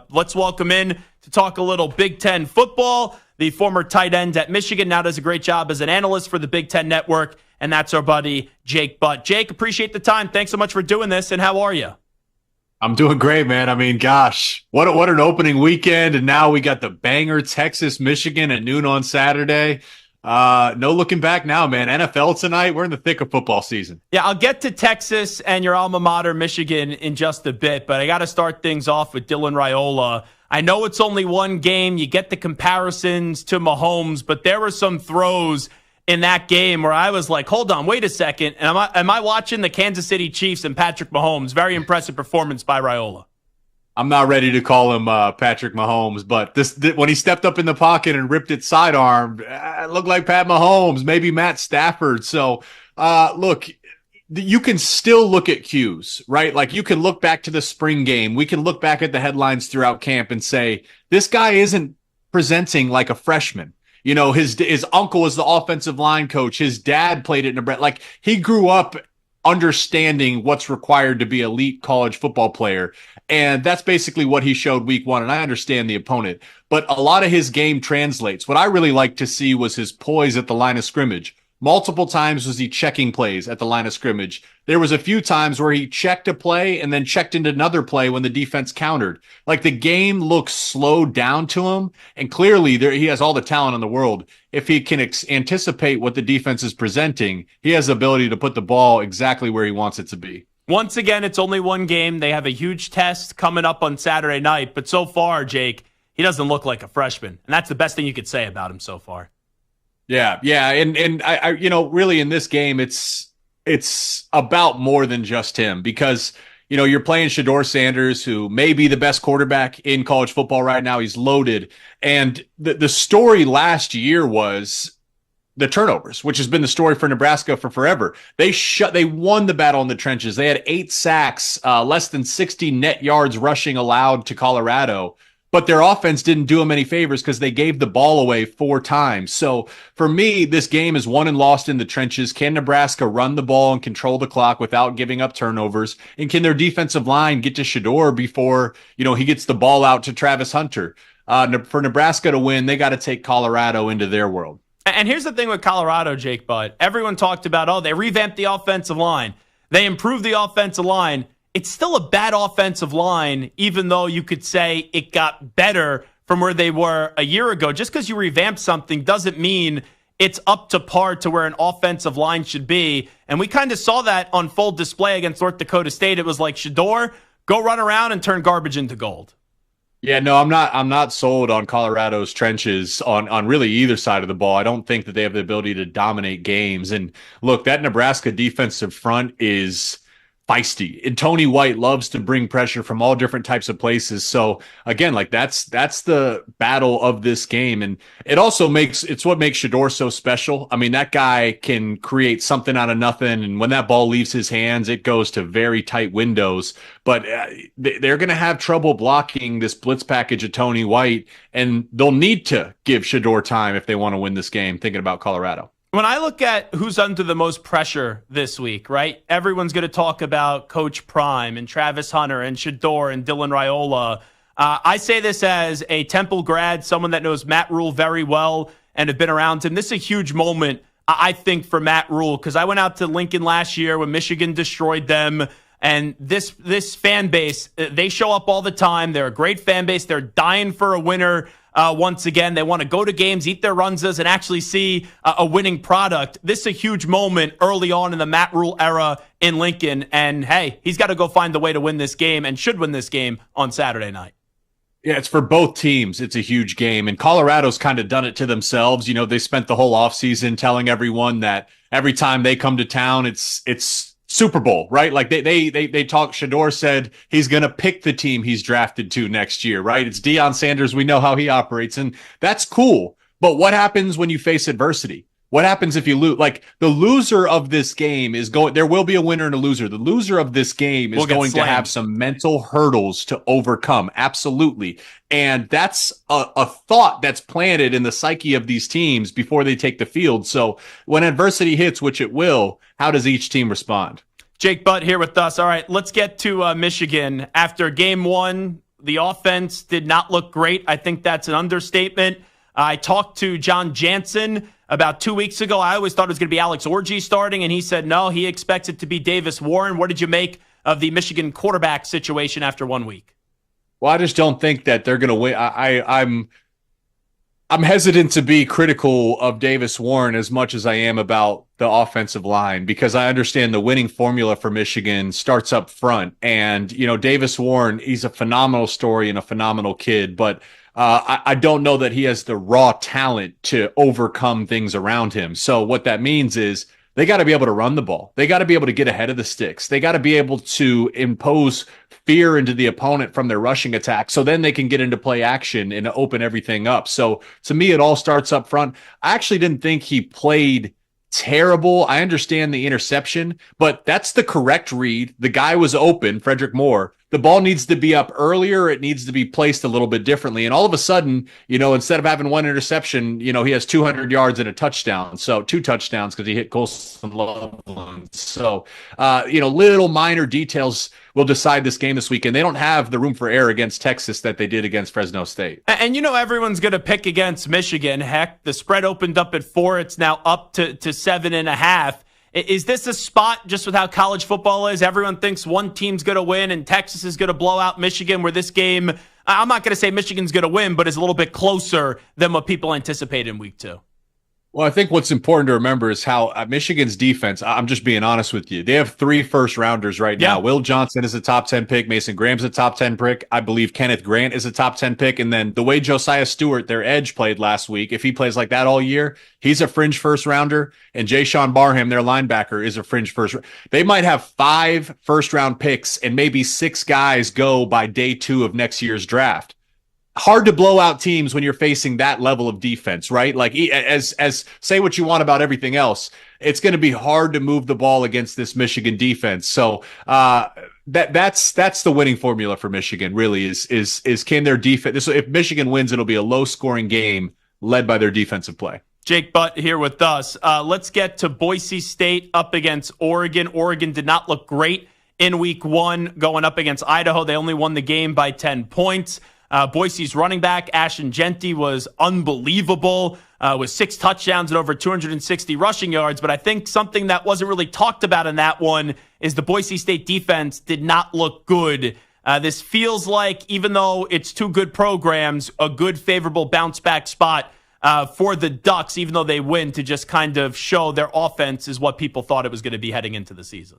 Let's welcome in to talk a little Big Ten football. The former tight end at Michigan now does a great job as an analyst for the Big Ten Network, and that's our buddy Jake Butt. Jake, appreciate the time. Thanks so much for doing this, and how are you? I'm doing great, man. I mean, gosh, what an opening weekend, and now we got the banger Texas-Michigan at noon on Saturday. No looking back now, man. NFL tonight, we're in the thick of football season. Yeah, I'll get to Texas and your alma mater, Michigan, in just a bit, but I got to start things off with Dylan Raiola. I know it's only one game. You get the comparisons to Mahomes, but there were some throws in that game where I was like, hold on, wait a second. And am I watching the Kansas City Chiefs and Patrick Mahomes? Very impressive performance by Raiola. I'm not ready to call him Patrick Mahomes, but when he stepped up in the pocket and ripped it sidearm, it looked like Pat Mahomes, maybe Matt Stafford. So, look, you can still look at cues, right? Like you can look back to the spring game. We can look back at the headlines throughout camp and say, this guy isn't presenting like a freshman. You know, his uncle was the offensive line coach. His dad played at Nebraska. Like he grew up understanding what's required to be an elite college football player. And that's basically what he showed week one. And I understand the opponent, but a lot of his game translates. What I really liked to see was his poise at the line of scrimmage. Multiple times was he checking plays at the line of scrimmage. There was a few times where he checked a play and then checked into another play when the defense countered. Like the game looks slowed down to him. And clearly he has all the talent in the world. If he can anticipate what the defense is presenting, he has the ability to put the ball exactly where he wants it to be. Once again, it's only one game. They have a huge test coming up on Saturday night. But so far, Jake, he doesn't look like a freshman. And that's the best thing you could say about him so far. Yeah. And I really in this game, it's about more than just him because, you're playing Shedeur Sanders, who may be the best quarterback in college football right now. He's loaded. And the story last year was the turnovers, which has been the story for Nebraska for forever. They won the battle in the trenches. They had 8 sacks, less than 60 net yards rushing allowed to Colorado. But their offense didn't do them any favors because they gave the ball away 4 times. So for me, this game is won and lost in the trenches. Can Nebraska run the ball and control the clock without giving up turnovers? And can their defensive line get to Shedeur before, he gets the ball out to Travis Hunter? For Nebraska to win, they got to take Colorado into their world. And here's the thing with Colorado, Jake Butt. Everyone talked about, they revamped the offensive line. They improved the offensive line. It's still a bad offensive line, even though you could say it got better from where they were a year ago. Just because you revamp something doesn't mean it's up to par to where an offensive line should be. And we kind of saw that on full display against North Dakota State. It was like, Shedeur, go run around and turn garbage into gold. Yeah, no, I'm not sold on Colorado's trenches on really either side of the ball. I don't think that they have the ability to dominate games. And look, that Nebraska defensive front is feisty, and Tony White loves to bring pressure from all different types of places. So again, like that's the battle of this game, and it's what makes Shedeur so special. I mean, that guy can create something out of nothing, and when that ball leaves his hands, it goes to very tight windows. But they're going to have trouble blocking this blitz package of Tony White, and they'll need to give Shedeur time if they want to win this game. Thinking about Colorado. When I look at who's under the most pressure this week, right? Everyone's going to talk about Coach Prime and Travis Hunter and Shedeur and Dylan Raiola. I say this as a Temple grad, someone that knows Matt Rule very well and have been around him. This is a huge moment, I think, for Matt Rule, because I went out to Lincoln last year when Michigan destroyed them. And this fan base, they show up all the time. They're a great fan base. They're dying for a winner. Once again, they want to go to games, eat their runzas, and actually see a winning product. This is a huge moment early on in the Matt Rule era in Lincoln. And, hey, he's got to go find the way to win this game and should win this game on Saturday night. Yeah, it's for both teams. It's a huge game. And Colorado's kind of done it to themselves. They spent the whole offseason telling everyone that every time they come to town, it's Super Bowl, right? Like they talk. Shedeur said he's going to pick the team he's drafted to next year, right? It's Deion Sanders. We know how he operates, and that's cool. But what happens when you face adversity? What happens if you lose? Like the loser of this game is going, there will be a winner and a loser. The loser of this game is going to have some mental hurdles to overcome. Absolutely. And that's a thought that's planted in the psyche of these teams before they take the field. So when adversity hits, which it will, how does each team respond? Jake Butt here with us. All right, let's get to Michigan. After game one, The offense did not look great. I think that's an understatement. I talked to John Jansen about 2 weeks ago. I always thought it was going to be Alex Orji starting, and he said no, he expects it to be Davis Warren. What did you make of the Michigan quarterback situation after 1 week? Well, I just don't think that they're going to win. I'm hesitant to be critical of Davis Warren as much as I am about the offensive line, because I understand the winning formula for Michigan starts up front. And, Davis Warren, he's a phenomenal story and a phenomenal kid, but I don't know that he has the raw talent to overcome things around him. So what that means is they got to be able to run the ball. They got to be able to get ahead of the sticks. They got to be able to impose fear into the opponent from their rushing attack, so then they can get into play action and open everything up. So to me, it all starts up front. I actually didn't think he played terrible. I understand the interception, but that's the correct read. The guy was open, Frederick Moore. The ball needs to be up earlier. It needs to be placed a little bit differently. And all of a sudden, instead of having one interception, he has 200 yards and a touchdown. So 2 touchdowns because he hit Colson Loveland. So, little minor details will decide this game this weekend. They don't have the room for error against Texas that they did against Fresno State. And everyone's going to pick against Michigan. Heck, the spread opened up at 4. It's now up to 7.5. Is this a spot, just with how college football is, everyone thinks one team's going to win and Texas is going to blow out Michigan, where this game, I'm not going to say Michigan's going to win, but is a little bit closer than what people anticipate in week 2? Well, I think what's important to remember is how Michigan's defense, I'm just being honest with you, they have 3 first-rounders right now. Will Johnson is a top 10 pick. Mason Graham's a top 10 pick. I believe Kenneth Grant is a top 10 pick. And then the way Josiah Stewart, their edge, played last week, if he plays like that all year, he's a fringe first-rounder. And Jay Sean Barham, their linebacker, is a fringe first. They might have 5 first-round picks and maybe 6 guys go by day 2 of next year's draft. Hard to blow out teams when you're facing that level of defense, right? Like, as say what you want about everything else, it's going to be hard to move the ball against this Michigan defense. So that's the winning formula for Michigan. Really, is can their defense? If Michigan wins, it'll be a low scoring game led by their defensive play. Jake Butt here with us. Let's get to Boise State up against Oregon. Oregon did not look great in week 1 going up against Idaho. They only won the game by 10 points. Boise's running back, Ashton Jeanty, was unbelievable with 6 touchdowns and over 260 rushing yards. But I think something that wasn't really talked about in that one is the Boise State defense did not look good. This feels like, even though it's 2 good programs, a good favorable bounce back spot for the Ducks, even though they win, to just kind of show their offense is what people thought it was going to be heading into the season.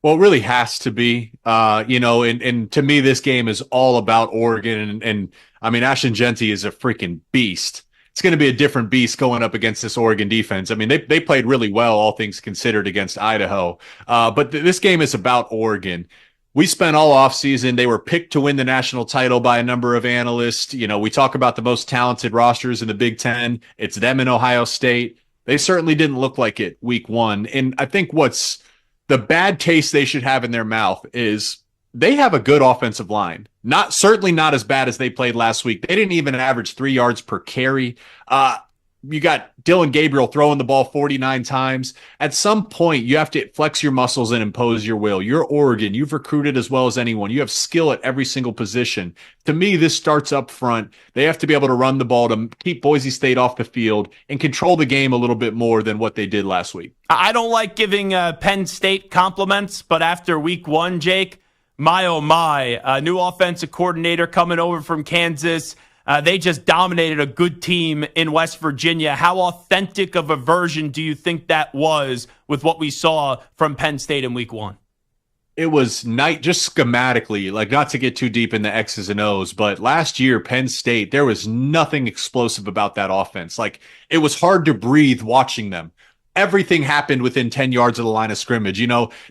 Well, it really has to be, and to me, this game is all about Oregon. And I mean, Ashton Jeanty is a freaking beast. It's going to be a different beast going up against this Oregon defense. I mean, they played really well, all things considered, against Idaho. But this game is about Oregon. We spent all offseason. They were picked to win the national title by a number of analysts. We talk about the most talented rosters in the Big Ten. It's them in Ohio State. They certainly didn't look like it week 1. And I think what's the bad taste they should have in their mouth is they have a good offensive line. Certainly not as bad as they played last week. They didn't even average 3 yards per carry. You got Dylan Gabriel throwing the ball 49 times. At some point, you have to flex your muscles and impose your will. You're Oregon. You've recruited as well as anyone. You have skill at every single position. To me, this starts up front. They have to be able to run the ball to keep Boise State off the field and control the game a little bit more than what they did last week. I don't like giving Penn State compliments, but after week 1, Jake, my oh my, a new offensive coordinator coming over from Kansas. They just dominated a good team in West Virginia. How authentic of a version do you think that was with what we saw from Penn State in week 1? It was just schematically, like, not to get too deep in the X's and O's, but last year, Penn State, there was nothing explosive about that offense. Like, it was hard to breathe watching them. Everything happened within 10 yards of the line of scrimmage.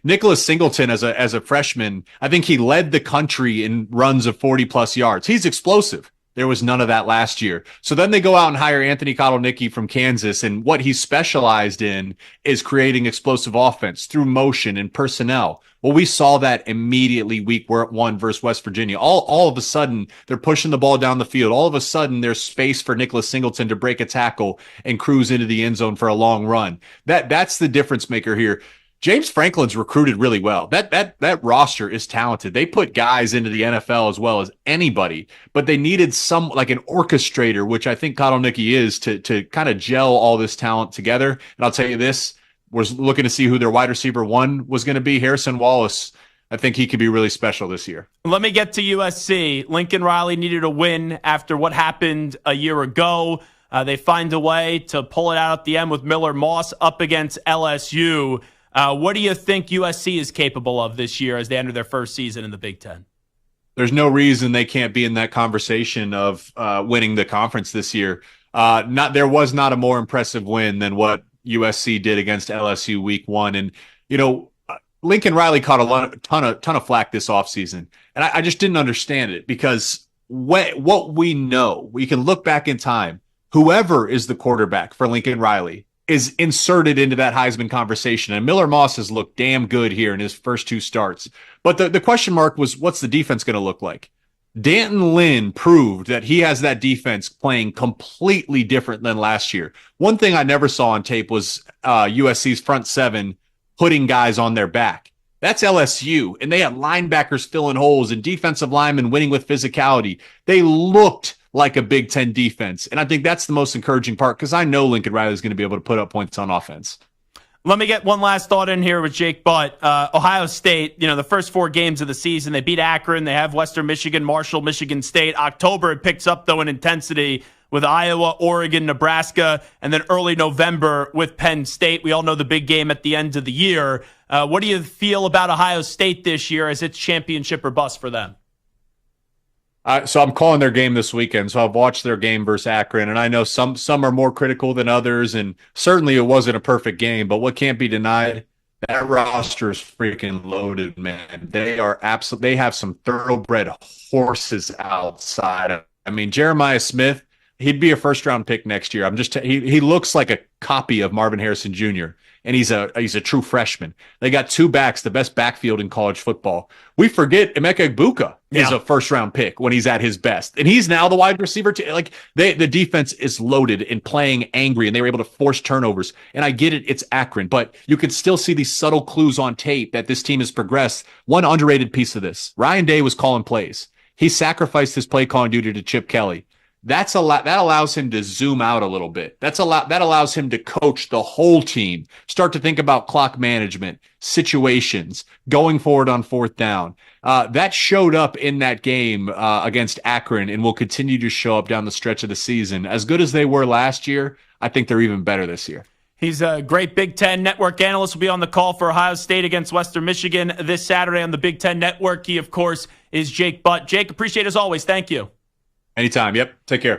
Nicholas Singleton as a freshman, I think he led the country in runs of 40-plus yards. He's explosive. There was none of that last year. So then they go out and hire Anthony Kotelnicki from Kansas, and what he's specialized in is creating explosive offense through motion and personnel. Well, we saw that immediately week 1 versus West Virginia. All of a sudden, they're pushing the ball down the field. All of a sudden, there's space for Nicholas Singleton to break a tackle and cruise into the end zone for a long run. That's the difference maker here. James Franklin's recruited really well. That roster is talented. They put guys into the NFL as well as anybody, but they needed some like an orchestrator, which I think Kotelnicki is to kind of gel all this talent together. And I'll tell you this, was looking to see who their wide receiver one was going to be. Harrison Wallace, I think he could be really special this year. Let me get to USC. Lincoln Riley needed a win after what happened a year ago. They find a way to pull it out at the end with Miller Moss up against LSU. What do you think USC is capable of this year as they enter their first season in the Big Ten? There's no reason they can't be in that conversation of winning the conference this year. There was not a more impressive win than what USC did against LSU week 1. And, Lincoln Riley caught a ton of flack this offseason. And I just didn't understand it because what we know, we can look back in time, whoever is the quarterback for Lincoln Riley is inserted into that Heisman conversation. And Miller Moss has looked damn good here in his first 2 starts. But the question mark was, what's the defense going to look like? Danton Lynn proved that he has that defense playing completely different than last year. One thing I never saw on tape was USC's front 7 putting guys on their back. That's LSU, and they had linebackers filling holes and defensive linemen winning with physicality. They looked like a Big Ten defense, and I think that's the most encouraging part because I know Lincoln Riley is going to be able to put up points on offense. Let me get one last thought in here with Jake Butt. Ohio State, the first 4 games of the season, they beat Akron. They have Western Michigan, Marshall, Michigan State. October, it picks up, though, in intensity with Iowa, Oregon, Nebraska, and then early November with Penn State. We all know the big game at the end of the year. What do you feel about Ohio State this year as it's championship or bust for them? So I'm calling their game this weekend. So I've watched their game versus Akron, and I know some are more critical than others, and certainly it wasn't a perfect game. But what can't be denied, that roster is freaking loaded, man. They have some thoroughbred horses outside. I mean, Jeremiah Smith, he'd be a first-round pick next year. He looks like a copy of Marvin Harrison Jr., and he's a true freshman. They got 2 backs, the best backfield in college football. We forget Emeka Egbuka is a first-round pick when he's at his best, and he's now the wide receiver. The defense is loaded and playing angry, and they were able to force turnovers. And I get it, it's Akron, but you could still see these subtle clues on tape that this team has progressed. One underrated piece of this, Ryan Day was calling plays. He sacrificed his play calling duty to Chip Kelly. That allows him to zoom out a little bit. That allows him to coach the whole team, start to think about clock management, situations, going forward on 4th down. That showed up in that game against Akron and will continue to show up down the stretch of the season. As good as they were last year, I think they're even better this year. He's a great Big Ten Network analyst. Will be on the call for Ohio State against Western Michigan this Saturday on the Big Ten Network. He, of course, is Jake Butt. Jake, appreciate it as always. Thank you. Anytime. Yep. Take care.